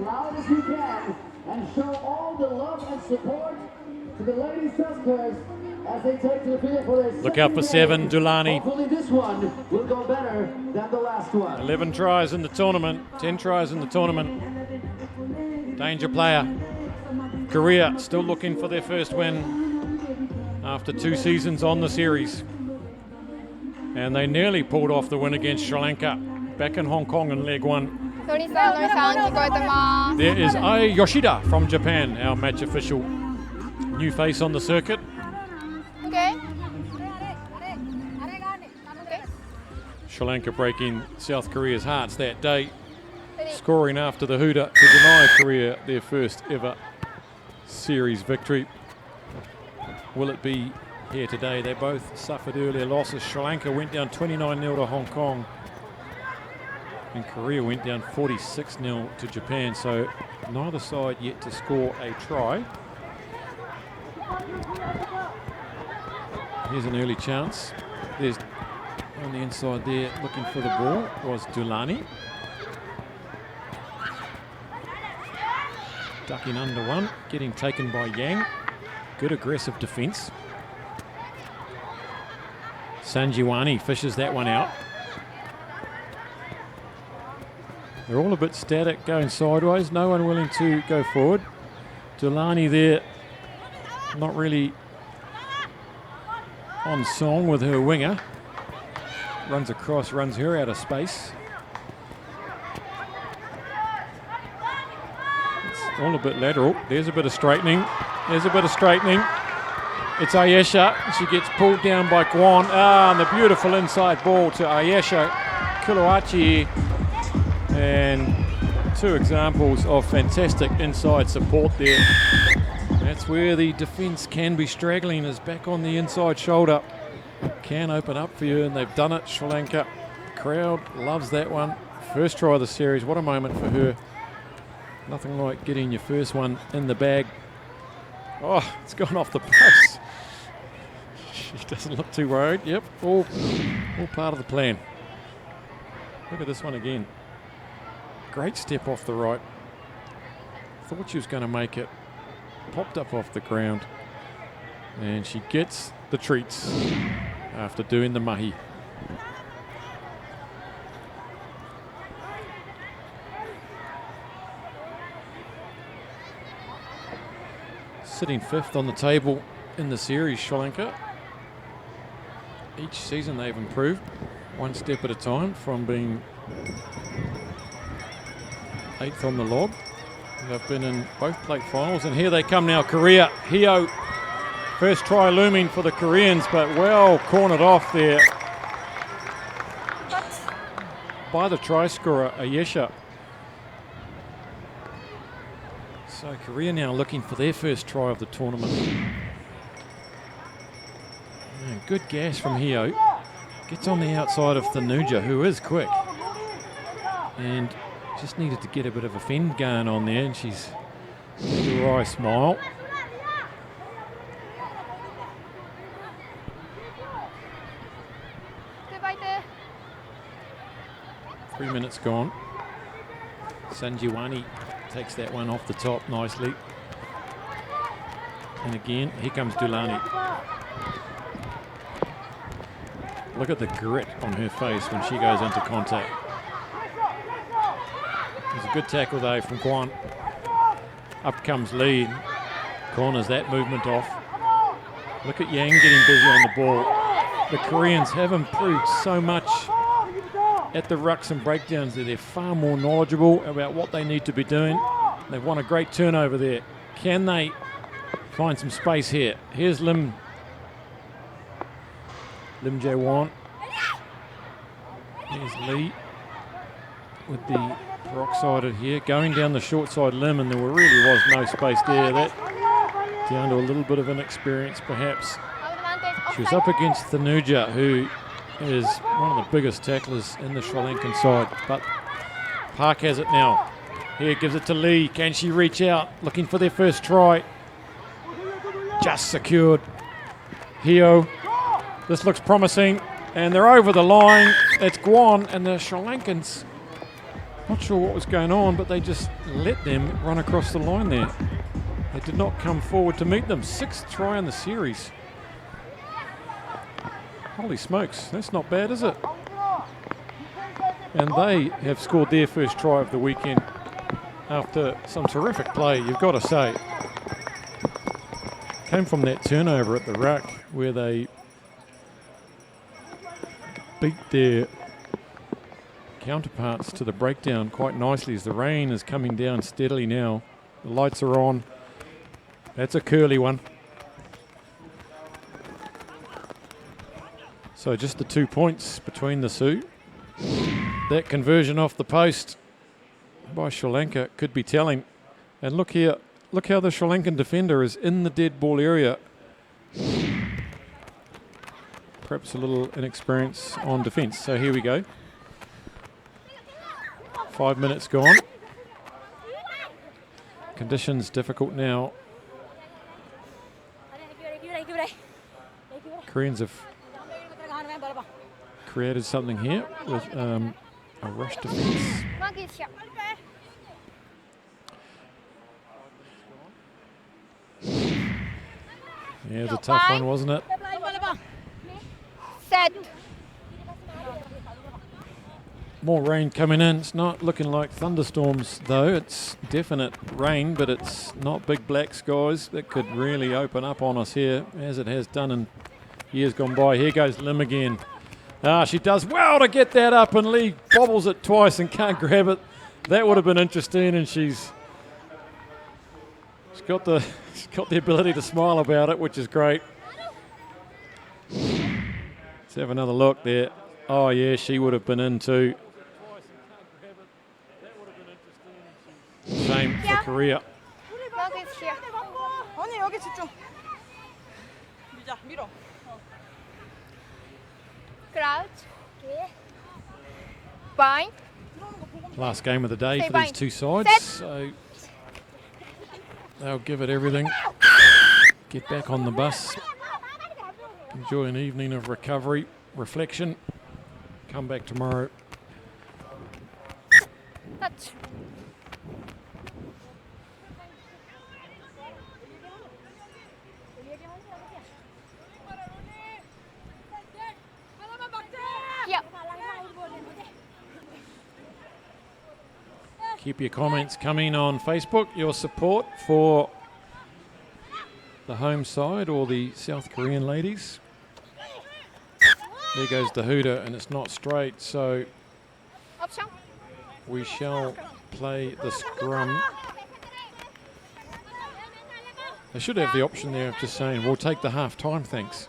loud as you can and show all the love and support to the Lady Tuskers as they take to the field for their Look out for 7, Dulani. Hopefully this one will go better than the last one. 11 tries in the tournament, 10 tries in the tournament. Danger player. Korea still looking for their first win after 2 seasons on the series. And they nearly pulled off the win against Sri Lanka back in Hong Kong in leg 1. There is Ai Yoshida from Japan, our match official. New face on the circuit. Okay. Sri Lanka breaking South Korea's hearts that day, scoring after the hooter to deny Korea their first ever series victory. Will it be here today? They both suffered earlier losses. Sri Lanka went down 29-0 to Hong Kong, and Korea went down 46-0 to Japan, so neither side yet to score a try. Here's an early chance. There's on the inside there looking for the ball was Dulani. Ducking under one, getting taken by Yang. Good aggressive defence. Sanjiwani fishes that one out. They're all a bit static, going sideways. No one willing to go forward. Dulani there, not really on song with her winger. Runs across, runs her out of space. It's all a bit lateral. There's a bit of straightening. There's a bit of straightening. It's Ayesha. She gets pulled down by Guan. And the beautiful inside ball to Ayesha Kiloachi. And 2 examples of fantastic inside support there. That's where the defence can be straggling, is back on the inside shoulder. Can open up for you, and they've done it, Sri Lanka. Crowd loves that one. First try of the series. What a moment for her. Nothing like getting your first one in the bag. Oh, it's gone off the post. She doesn't look too worried. Yep, all part of the plan. Look at this one again. Great step off the right. Thought she was going to make it. Popped up off the ground. And she gets the treats after doing the mahi. Sitting 5th on the table in the series, Sri Lanka. Each season they've improved one step at a time from being 8th on the log. They've been in both plate finals, and here they come now, Korea. Hio, first try looming for the Koreans, but well cornered off there by the try scorer, Ayesha. So Korea now looking for their first try of the tournament. And good gas from Hio. Gets on the outside of Thanuja, who is quick. And just needed to get a bit of a fend going on there, and she's a wry smile. Three minutes gone. Sanjiwani takes that one off the top nicely. And again, here comes Dulani. Look at the grit on her face when she goes into contact. There's a good tackle though from Guan. Up comes Lee, corners that movement off. Look at Yang getting busy on the ball. The Koreans have improved so much at the rucks and breakdowns there. They're far more knowledgeable about what they need to be doing. They've won a great turnover there. Can they find some space here? Here's Lim Jae-won. Here's Lee with the rock-sided here, going down the short side limb, and there really was no space there. That down to a little bit of inexperience perhaps. She was up against Thanuja, who is one of the biggest tacklers in the Sri Lankan side, but Park has it now. Here, gives it to Lee. Can she reach out? Looking for their first try. Just secured. Hio. This looks promising, and they're over the line. It's Guan, and the Sri Lankans Not sure what was going on, but they just let them run across the line there. They did not come forward to meet them. 6th try in the series. Holy smokes, that's not bad, is it? And they have scored their first try of the weekend after some terrific play, you've got to say. Came from that turnover at the ruck where they beat their counterparts to the breakdown quite nicely as the rain is coming down steadily now. The lights are on. That's a curly one. So just the 2 points between the two. That conversion off the post by Sri Lanka could be telling. And look here, look how the Sri Lankan defender is in the dead ball area. Perhaps a little inexperience on defence. So here we go. 5 minutes gone. Conditions difficult now. Koreans have created something here with a rush defence. Yeah, it was a tough one, wasn't it? Set. More rain coming in. It's not looking like thunderstorms though. It's definite rain, but it's not big black skies that could really open up on us here as it has done in years gone by. Here goes Lim again. She does well to get that up, and Lee bobbles it twice and can't grab it. That would have been interesting, and she's got the ability to smile about it, which is great. Let's have another look there. Oh yeah, she would have been in too. Shame for Korea. Crouch. Bind. Last game of the day for these two sides, so they'll give it everything. Get back on the bus. Enjoy an evening of recovery, reflection. Come back tomorrow. Touch. Yep. Keep your comments coming on Facebook, your support for the home side or the South Korean ladies. There goes the hooter, and it's not straight, so Option. we shall play the scrum. They should have the option there of just saying, we'll take the half time, thanks.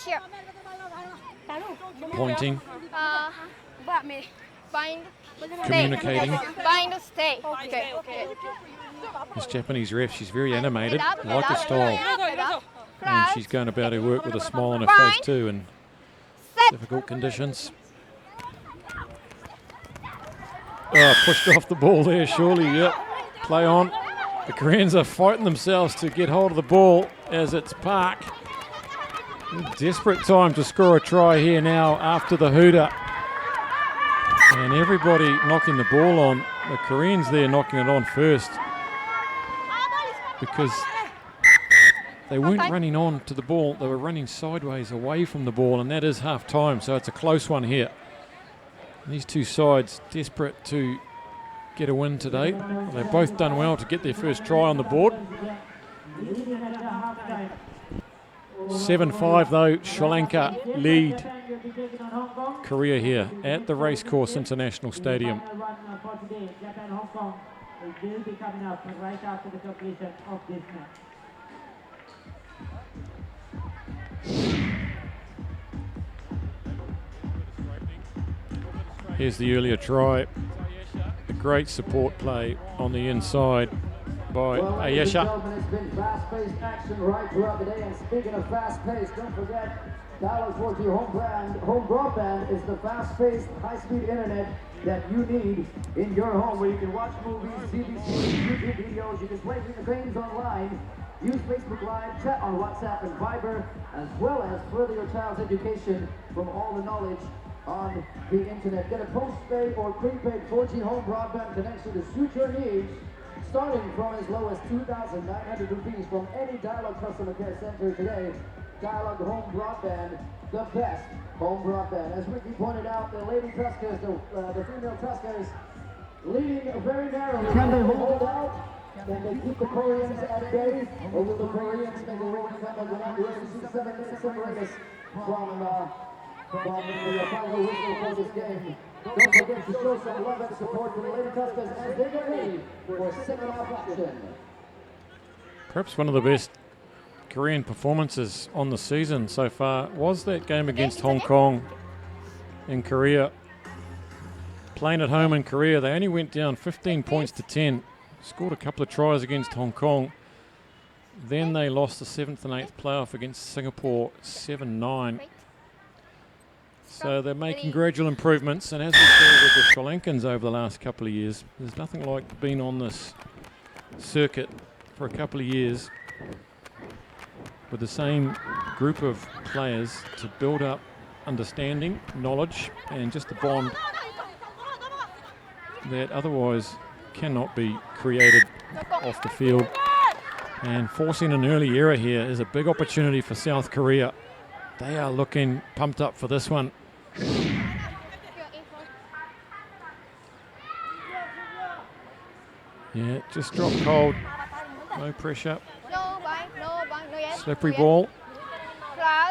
Here. Pointing, Bind. communicating. Bind. Stay. Okay. This Japanese ref, she's very animated, like her style. And she's going about her work with a smile on her face too in difficult conditions. Oh, pushed off the ball there, surely, yep. Play on. The Koreans are fighting themselves to get hold of the ball as it's Park. Desperate time to score a try here now after the hooter. And everybody knocking the ball on. The Koreans there knocking it on first because they weren't running on to the ball. They were running sideways away from the ball, and that is half time, so it's a close one here. These two sides desperate to get a win today. They've both done well to get their first try on the board. 7-5 though, Sri Lanka lead Korea here at the Racecourse International Stadium. Here's the earlier try. A great support play on the inside by Ladies and Ayesha. gentlemen, it's been fast-paced action right throughout the day. And speaking of fast-paced, don't forget, Dial 4G home broadband is the fast-paced, high-speed internet that you need in your home, where you can watch movies, TV series, YouTube videos, you can play video games online, use Facebook Live, chat on WhatsApp and Viber, as well as further your child's education from all the knowledge on the internet. Get a postpaid or prepaid 4G home broadband connection to suit your needs, starting from as low as 2,900 rupees from any Dialog customer care center today. Dialog Home Broadband, the best home broadband. As Ricky pointed out, the lady Tuskers, the female Tuskers, leading very narrowly. Can they hold it out? Can they keep the Koreans at bay? Or will the Koreans make a roll comeback without the rest of 7 minutes separate us from the final whistle for this game? Don't forget to show some love and support to the Lady Tuskers as they get ready for second half action. Perhaps one of the best Korean performances on the season so far was that game against Hong Kong in Korea. Playing at home in Korea, they only went down 15 points to 10. Scored a couple of tries against Hong Kong. Then they lost the 7th and 8th playoff against Singapore 7-9. So they're making gradual improvements, and as we saw with the Sri Lankans over the last couple of years, there's nothing like being on this circuit for a couple of years with the same group of players to build up understanding, knowledge, and just the bond that otherwise cannot be created off the field. And forcing an early error here is a big opportunity for South Korea. They are looking pumped up for this one. Yeah, just drop cold. No pressure. Slippery ball.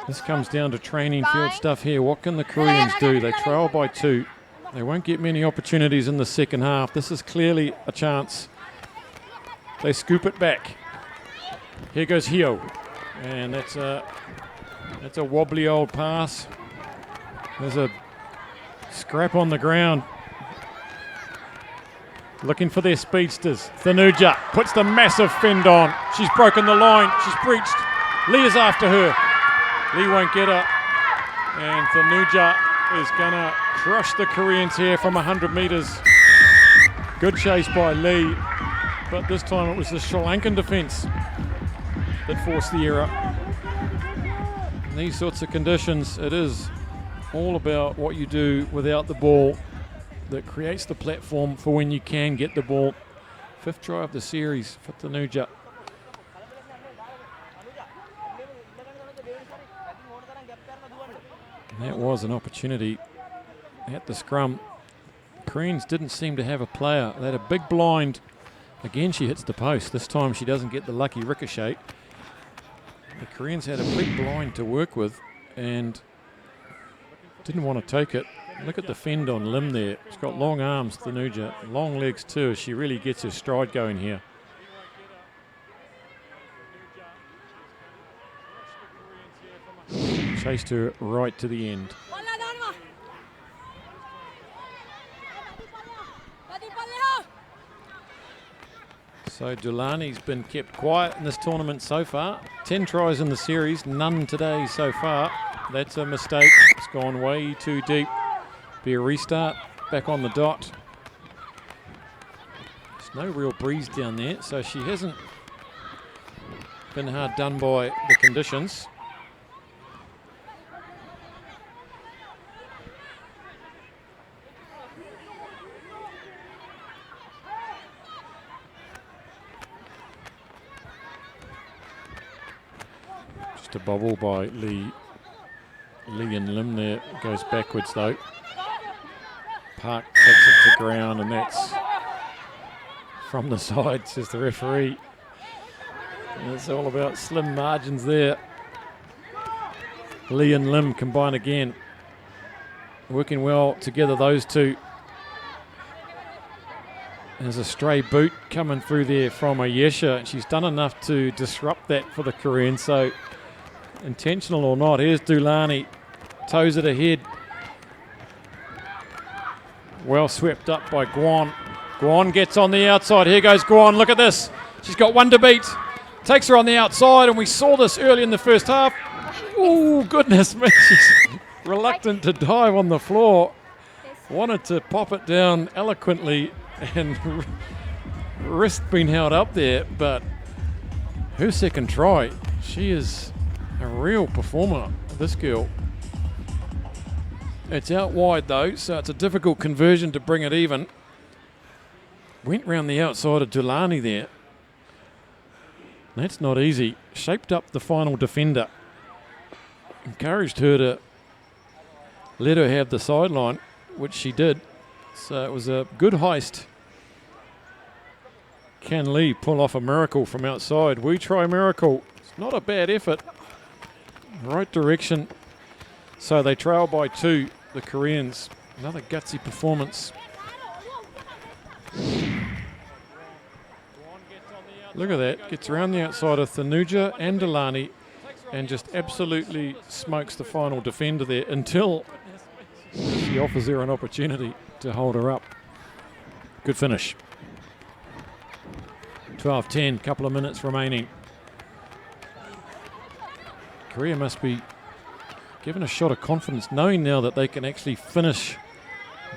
This comes down to training field stuff here. What can the Koreans do? They trail by 2. They won't get many opportunities in the second half. This is clearly a chance. They scoop it back. Here goes Hyo. And that's a wobbly old pass. There's a scrap on the ground. Looking for their speedsters. Thanuja puts the massive fend on. She's broken the line. She's breached. Lee is after her. Lee won't get her. And Thanuja is going to crush the Koreans here from 100 metres. Good chase by Lee. But this time it was the Sri Lankan defence that forced the error. In these sorts of conditions, it is all about what you do without the ball that creates the platform for when you can get the ball. 5th try of the series for Thanuja. And that was an opportunity at the scrum. Koreans didn't seem to have a player. They had a big blind. Again, she hits the post. This time she doesn't get the lucky ricochet. The Koreans had a big blind to work with and didn't want to take it. Look at the fend on Lim there. She's got long arms, Thanuja, long legs too, as she really gets her stride going here. Chased her right to the end. So Dulani's been kept quiet in this tournament so far. 10 tries in the series, none today so far. That's a mistake. It's gone way too deep. Be a restart, back on the dot. There's no real breeze down there, so she hasn't been hard done by the conditions. Just a bobble by Lee and Lim there. Goes backwards though. Park takes it to ground, and that's from the side, says the referee. And it's all about slim margins there. Lee and Lim combine again. Working well together, those two. There's a stray boot coming through there from Ayesha, and she's done enough to disrupt that for the Koreans. So, intentional or not, here's Dulani. Toes it ahead. Well swept up by Guan. Guan gets on the outside. Here goes Guan. Look at this. She's got one to beat. Takes her on the outside, and we saw this early in the first half. Oh, goodness me. She's reluctant to dive on the floor. Wanted to pop it down eloquently, and wrist being held up there, but her second try, she is a real performer, this girl. It's out wide though, so it's a difficult conversion to bring it even. Went round the outside of Dulani there. That's not easy. Shaped up the final defender. Encouraged her to let her have the sideline, which she did. So it was a good heist. Can Lee pull off a miracle from outside? We try miracle. It's not a bad effort. Right direction. So they trail by 2, the Koreans. Another gutsy performance. Look at that. Gets around the outside of Thanuja and Delani and just absolutely smokes the final defender there until she offers her an opportunity to hold her up. Good finish. 12-10, couple of minutes remaining. Korea must be given a shot of confidence, knowing now that they can actually finish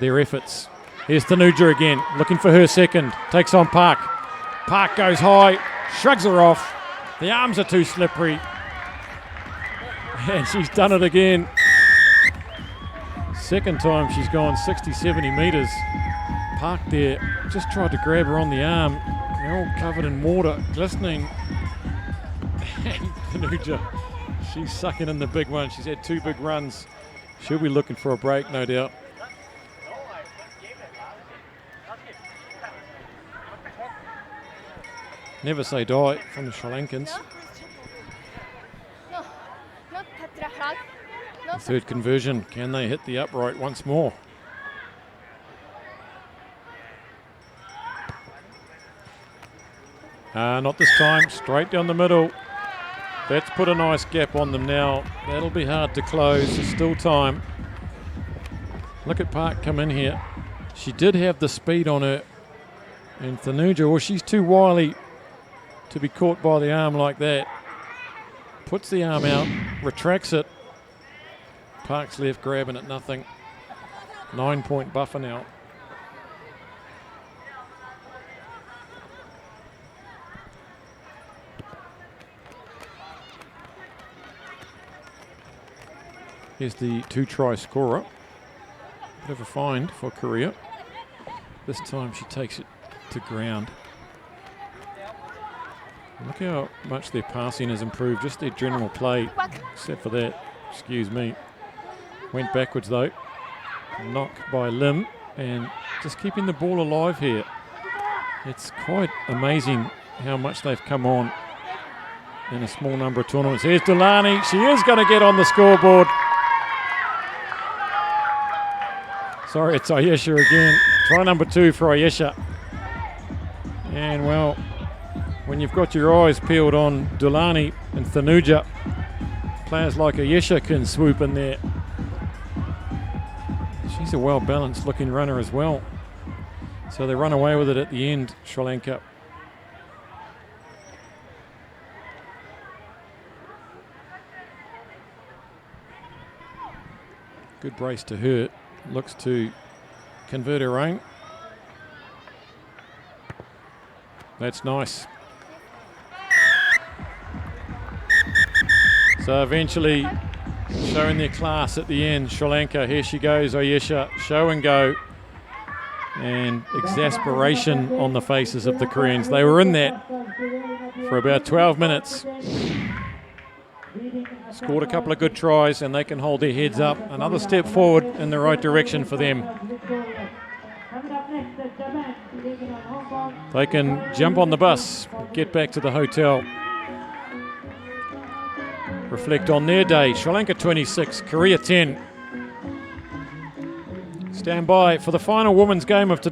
their efforts. Here's Thanuja again, looking for her second. Takes on Park. Park goes high, shrugs her off. The arms are too slippery. And she's done it again. Second time she's gone 60, 70 metres. Park there, just tried to grab her on the arm. They're all covered in water, glistening. And Thanuja, she's sucking in the big one. She's had 2 big runs. She'll be looking for a break, no doubt. Never say die from the Sri Lankans. The third conversion, can they hit the upright once more? Not this time, straight down the middle. That's put a nice gap on them now. That'll be hard to close, there's still time. Look at Park come in here. She did have the speed on her. And Thanuja, well, she's too wily to be caught by the arm like that. Puts the arm out, retracts it. Park's left grabbing it, nothing. 9-point buffer now. Here's the 2-try scorer. Bit of a find for Korea. This time she takes it to ground. Look how much their passing has improved, just their general play, except for that, excuse me. Went backwards though. Knock by Lim, and just keeping the ball alive here. It's quite amazing how much they've come on in a small number of tournaments. Here's Delani, she is going to get on the scoreboard. Sorry, it's Ayesha again. Try number 2 for Ayesha. And well, when you've got your eyes peeled on Dulani and Thanuja, players like Ayesha can swoop in there. She's a well-balanced looking runner as well. So they run away with it at the end, Sri Lanka. Good brace to her. Looks to convert her own. That's nice. So eventually showing their class at the end, Sri Lanka. Here she goes, Ayesha, show and go. And exasperation on the faces of the Koreans. They were in that for about 12 minutes. Scored a couple of good tries and they can hold their heads up. Another step forward in the right direction for them. They can jump on the bus, get back to the hotel. Reflect on their day. Sri Lanka 26, Korea 10. Stand by for the final women's game of today.